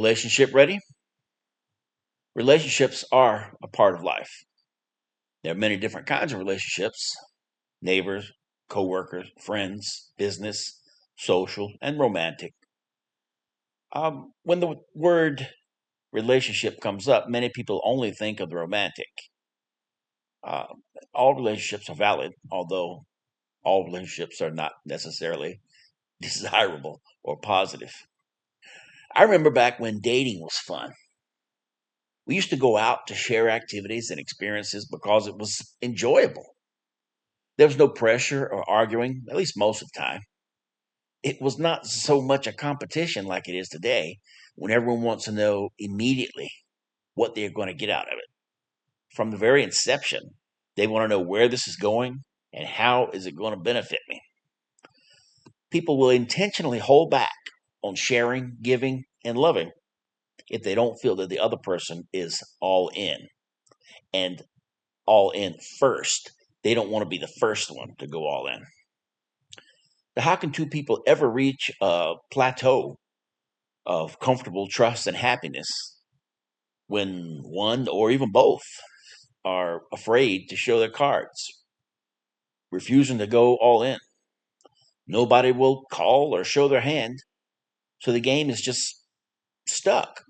Relationship ready? Relationships are a part of life. There are many different kinds of relationships: neighbors, co-workers, friends, business, social, and romantic. When the word relationship comes up, many people only think of the romantic. Uh, all relationships are valid, although all relationships are not necessarily desirable or positive. I remember back when dating was fun. We used to go out to share activities and experiences because it was enjoyable. There was no pressure or arguing, at least most of the time. It was not so much a competition like it is today, when everyone wants to know immediately what they're going to get out of it. From the very inception, they want to know where this is going and how is it going to benefit me. People will intentionally hold back on sharing, giving, and loving if they don't feel that the other person is all in, and all in first. They don't want to be the first one to go all in. Now, how can two people ever reach a plateau of comfortable trust and happiness when one or even both are afraid to show their cards, refusing to go all in? Nobody will call or show their hand, so the game is just stuck,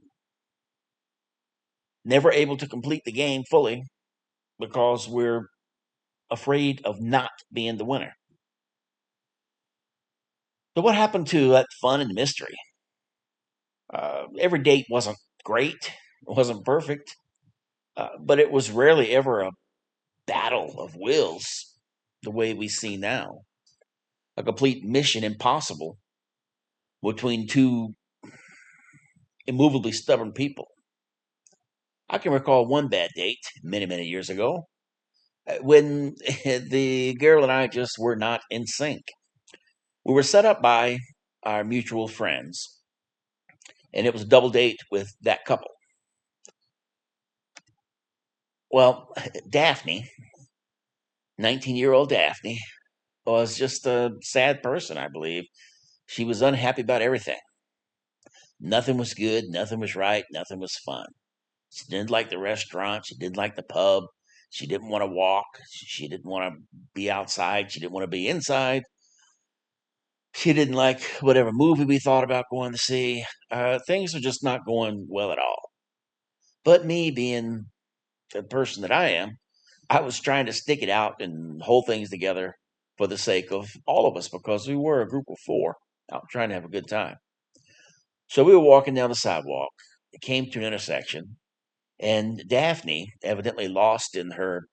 never able to complete the game fully because we're afraid of not being the winner. So, what happened to that fun and mystery? Every date wasn't great, it wasn't perfect, but it was rarely ever a battle of wills the way we see now. A complete mission impossible between two immovably stubborn people. I can recall one bad date many, many years ago when the girl and I just were not in sync. We were set up by our mutual friends, and it was a double date with that couple. Well, Daphne, 19-year-old Daphne, was just a sad person, I believe. She was unhappy about everything. Nothing was good, nothing was right, nothing was fun. She didn't like the restaurant, she didn't like the pub, she didn't want to walk, she didn't want to be outside, she didn't want to be inside. She didn't like whatever movie we thought about going to see. Things were just not going well at all. But me being the person that I am, I was trying to stick it out and hold things together for the sake of all of us because we were a group of four out trying to have a good time. So we were walking down the sidewalk. It came to an intersection, and Daphne, evidently lost in her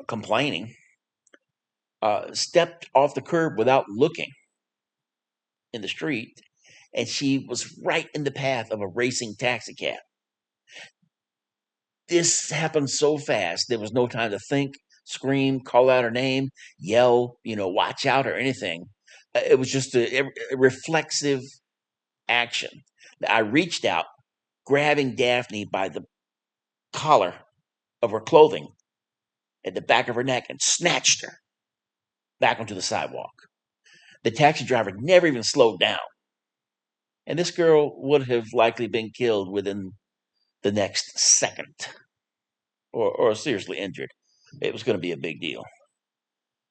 complaining, stepped off the curb without looking in the street, and she was right in the path of a racing taxi cab. This happened so fast, there was no time to think, scream, call out her name, yell, watch out or anything. It was just a reflexive action. I reached out, grabbing Daphne by the collar of her clothing at the back of her neck and snatched her back onto the sidewalk. The taxi driver never even slowed down, and this girl would have likely been killed within the next second, or seriously injured. It was going to be a big deal.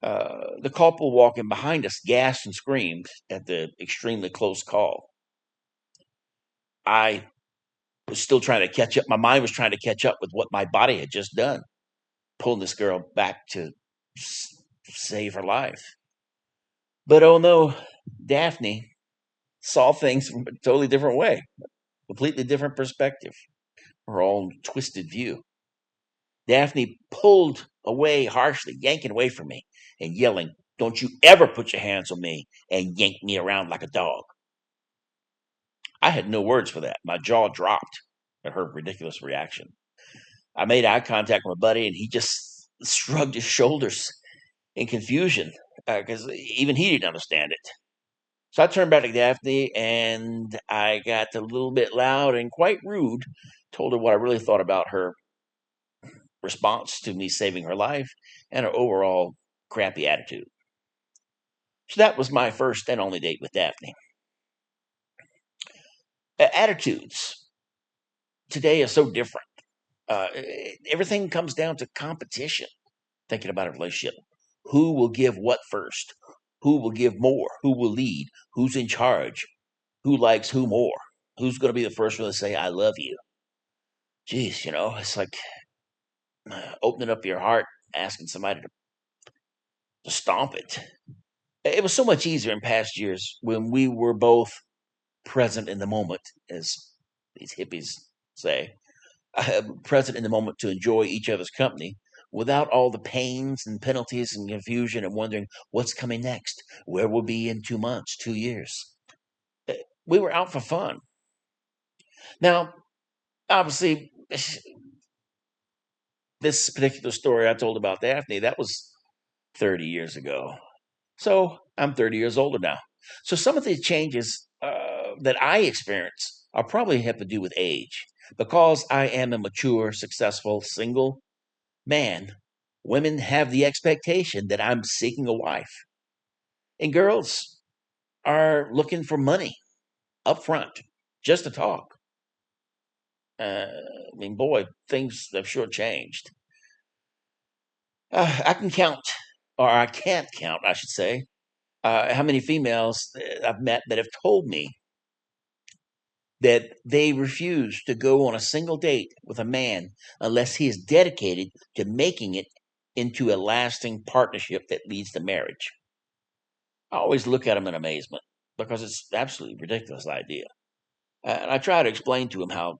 The couple walking behind us gasped and screamed at the extremely close call. I was still trying to catch up. My mind was trying to catch up with what my body had just done, pulling this girl back to save her life. But oh no, Daphne saw things from a totally different way, completely different perspective, her own twisted view. Daphne pulled away harshly, yanking away from me and yelling, "Don't you ever put your hands on me," and yanked me around like a dog. I had no words for that. My jaw dropped at her ridiculous reaction. I made eye contact with my buddy, and he just shrugged his shoulders in confusion because even he didn't understand it. So I turned back to Daphne, and I got a little bit loud and quite rude, told her what I really thought about her response to me saving her life and her overall crappy attitude. So that was my first and only date with Daphne. Attitudes today are so different. Everything comes down to competition. Thinking about a relationship, who will give what first? Who will give more? Who will lead? Who's in charge? Who likes who more? Who's going to be the first one to say "I love you"? Geez, it's like opening up your heart, asking somebody to stomp it. It was so much easier in past years when we were both present in the moment, as these hippies say, present in the moment to enjoy each other's company without all the pains and penalties and confusion and wondering what's coming next, where we'll be in 2 months, 2 years. Uh, We were out for fun. Now, obviously, this particular story I told about Daphne, that was 30 years ago. So I'm 30 years older now. So some of the changes that I experience are probably have to do with age. Because I am a mature, successful, single man, women have the expectation that I'm seeking a wife. And girls are looking for money up front just to talk. I mean, boy, things have sure changed. I can count, or I can't count, I should say, how many females I've met that have told me that they refuse to go on a single date with a man unless he is dedicated to making it into a lasting partnership that leads to marriage. I always look at them in amazement because it's absolutely ridiculous idea. And I try to explain to him how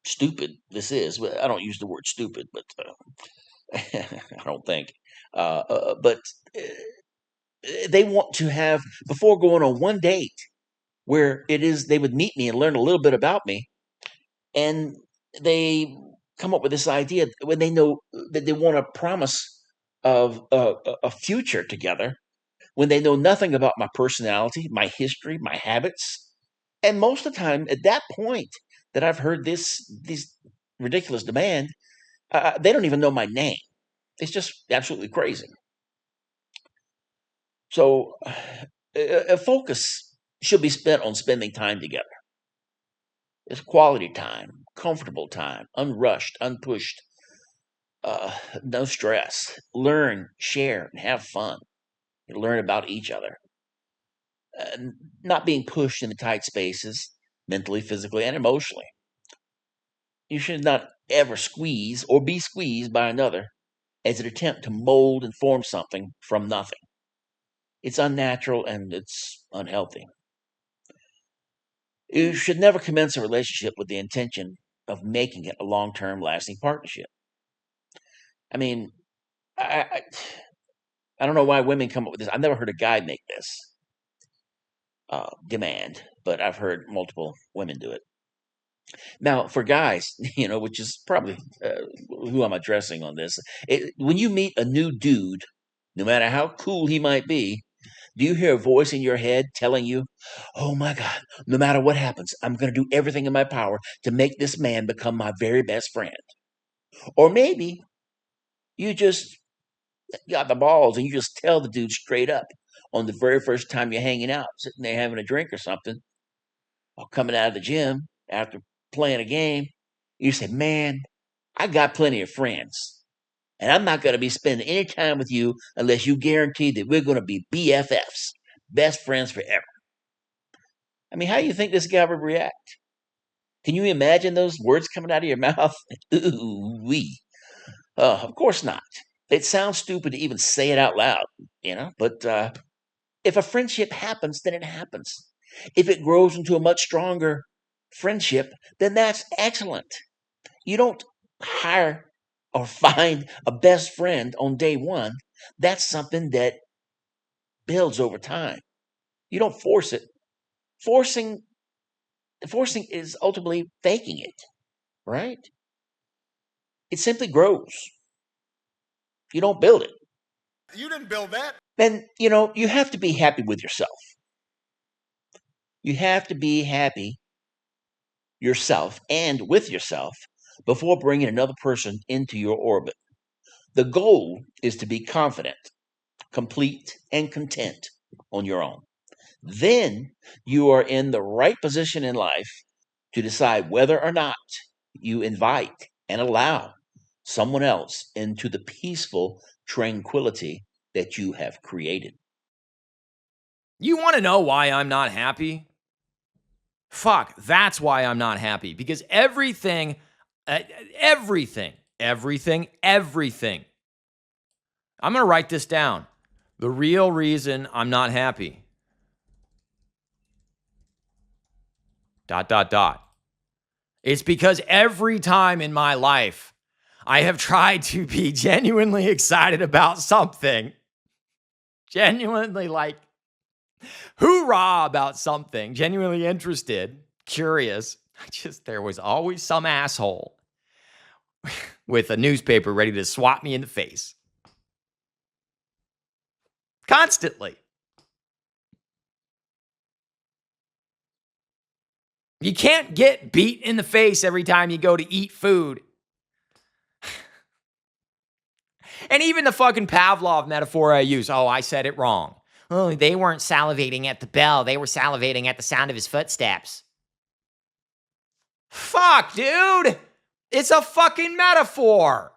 stupid this is. Well, I don't use the word stupid, but I don't think. But they want to have, before going on one date, where it is they would meet me and learn a little bit about me, and they come up with this idea when they know that they want a promise of a future together, when they know nothing about my personality, my history, my habits. And most of the time, at that point that I've heard these ridiculous demand, they don't even know my name. It's just absolutely crazy. So, a focus should be spent on spending time together. It's quality time, comfortable time, unrushed, unpushed, no stress. Learn, share, and have fun. You learn about each other. Not being pushed into tight spaces, mentally, physically, and emotionally. You should not ever squeeze or be squeezed by another as an attempt to mold and form something from nothing. It's unnatural and it's unhealthy. You should never commence a relationship with the intention of making it a long term lasting partnership. I mean, I, I, I don't know why women come up with this. I've never heard a guy make this demand, but I've heard multiple women do it. Now, for guys, which is probably who I'm addressing on this, when you meet a new dude, no matter how cool he might be, do you hear a voice in your head telling you, "Oh my God, no matter what happens, I'm going to do everything in my power to make this man become my very best friend"? Or maybe you just got the balls and you just tell the dude straight up on the very first time you're hanging out, sitting there having a drink or something, or coming out of the gym after playing a game. You say, "Man, I got plenty of friends, and I'm not going to be spending any time with you unless you guarantee that we're going to be BFFs, best friends forever." I mean, how do you think this guy would react? Can you imagine those words coming out of your mouth? Ooh, wee. Of course not. It sounds stupid to even say it out loud, but if a friendship happens, then it happens. If it grows into a much stronger friendship, then that's excellent. You don't hire or find a best friend on day one. That's something that builds over time. You don't force it. Forcing forcing is ultimately faking it, right? It simply grows. You don't build it. You didn't build that. Then, you have to be happy with yourself. You have to be happy yourself and with yourself before bringing another person into your orbit. The goal is to be confident, complete, and content on your own. Then you are in the right position in life to decide whether or not you invite and allow someone else into the peaceful tranquility that you have created. You want to know why I'm not happy? Fuck, that's why I'm not happy. Because everything. I'm going to write this down. The real reason I'm not happy. ... It's because every time in my life I have tried to be genuinely excited about something, genuinely like hoorah about something, genuinely interested, curious. There was always some asshole with a newspaper ready to swat me in the face. Constantly. You can't get beat in the face every time you go to eat food. And even the fucking Pavlov metaphor I use. Oh, I said it wrong. Oh, they weren't salivating at the bell. They were salivating at the sound of his footsteps. Fuck, dude. It's a fucking metaphor.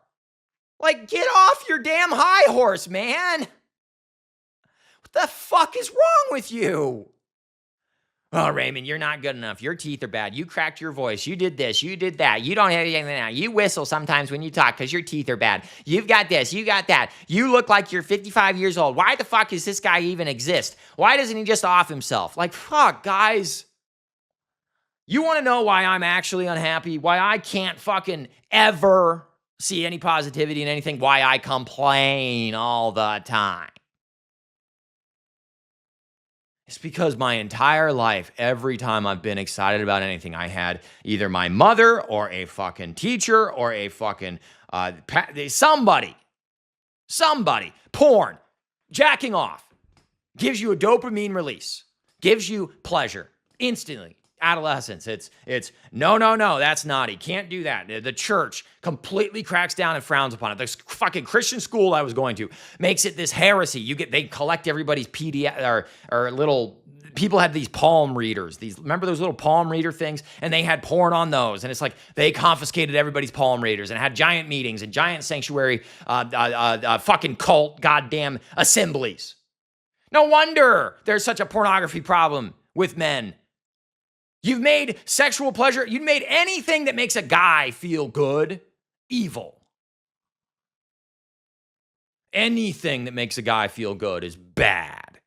Like, get off your damn high horse, man. What the fuck is wrong with you? Oh, Raymond, you're not good enough. Your teeth are bad. You cracked your voice. You did this. You did that. You don't have anything now. You whistle sometimes when you talk because your teeth are bad. You've got this. You got that. You look like you're 55 years old. Why the fuck does this guy even exist? Why doesn't he just off himself? Like, fuck, guys. You want to know why I'm actually unhappy? Why I can't fucking ever see any positivity in anything? Why I complain all the time? It's because my entire life, every time I've been excited about anything, I had either my mother or a fucking teacher or a fucking somebody, porn, jacking off, gives you a dopamine release, gives you pleasure instantly. Adolescence, it's no, that's naughty. Can't do that. The church completely cracks down and frowns upon it. This fucking Christian school I was going to makes it this heresy. They collect everybody's PDF or little. People had these palm readers. Remember those little palm reader things? And they had porn on those. And it's like they confiscated everybody's palm readers and had giant meetings and giant sanctuary fucking cult goddamn assemblies. No wonder there's such a pornography problem with men. You've made sexual pleasure, you've made anything that makes a guy feel good, evil. Anything that makes a guy feel good is bad.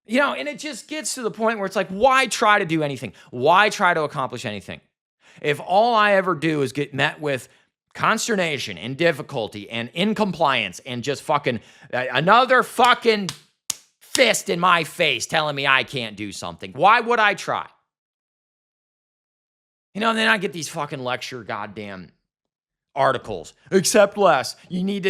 And it just gets to the point where it's like, why try to do anything? Why try to accomplish anything? If all I ever do is get met with consternation and difficulty and incompliance and just fucking another fucking fist in my face telling me I can't do something, why would I try? And then I get these fucking lecture goddamn articles. Accept less. You need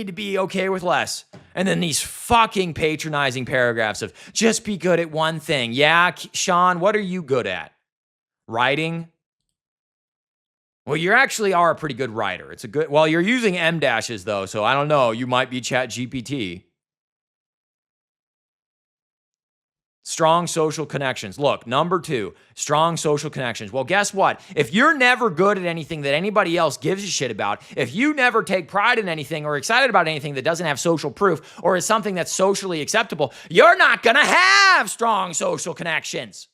to be okay with less. And then these fucking patronizing paragraphs of just be good at one thing. Yeah, Sean, what are you good at? Writing? Well, you actually are a pretty good writer. You're using M dashes though, so I don't know. You might be Chat GPT. Strong social connections. Look, number 2, strong social connections. Well, guess what? If you're never good at anything that anybody else gives a shit about, if you never take pride in anything or excited about anything that doesn't have social proof or is something that's socially acceptable, you're not going to have strong social connections.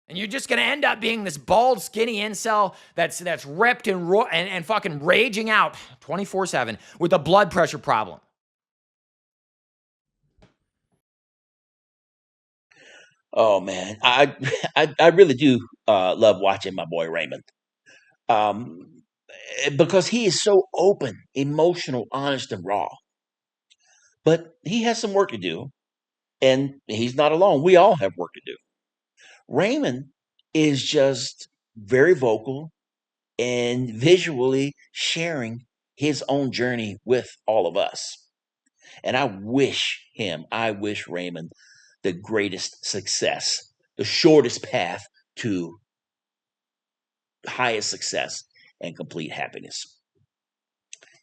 And you're just going to end up being this bald, skinny incel that's ripped and fucking raging out 24/7 with a blood pressure problem. Oh man, I really do love watching my boy Raymond, um, because he is so open, emotional, honest, and raw. But he has some work to do, and he's not alone. We all have work to do. Raymond is just very vocal and visually sharing his own journey with all of us. And I wish Raymond the greatest success, the shortest path to highest success and complete happiness.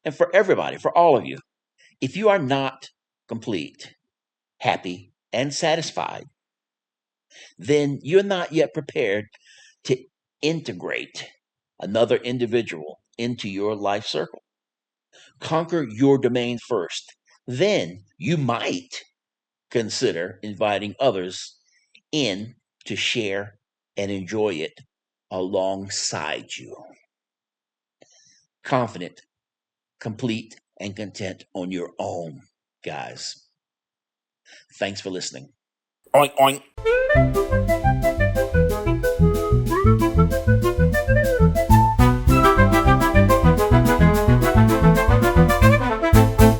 And for everybody, for all of you, if you are not complete, happy, and satisfied, then you're not yet prepared to integrate another individual into your life circle. Conquer your domain first. Then you might consider inviting others in to share and enjoy it alongside you. Confident, complete, and content on your own, guys. Thanks for listening. Oink, oink.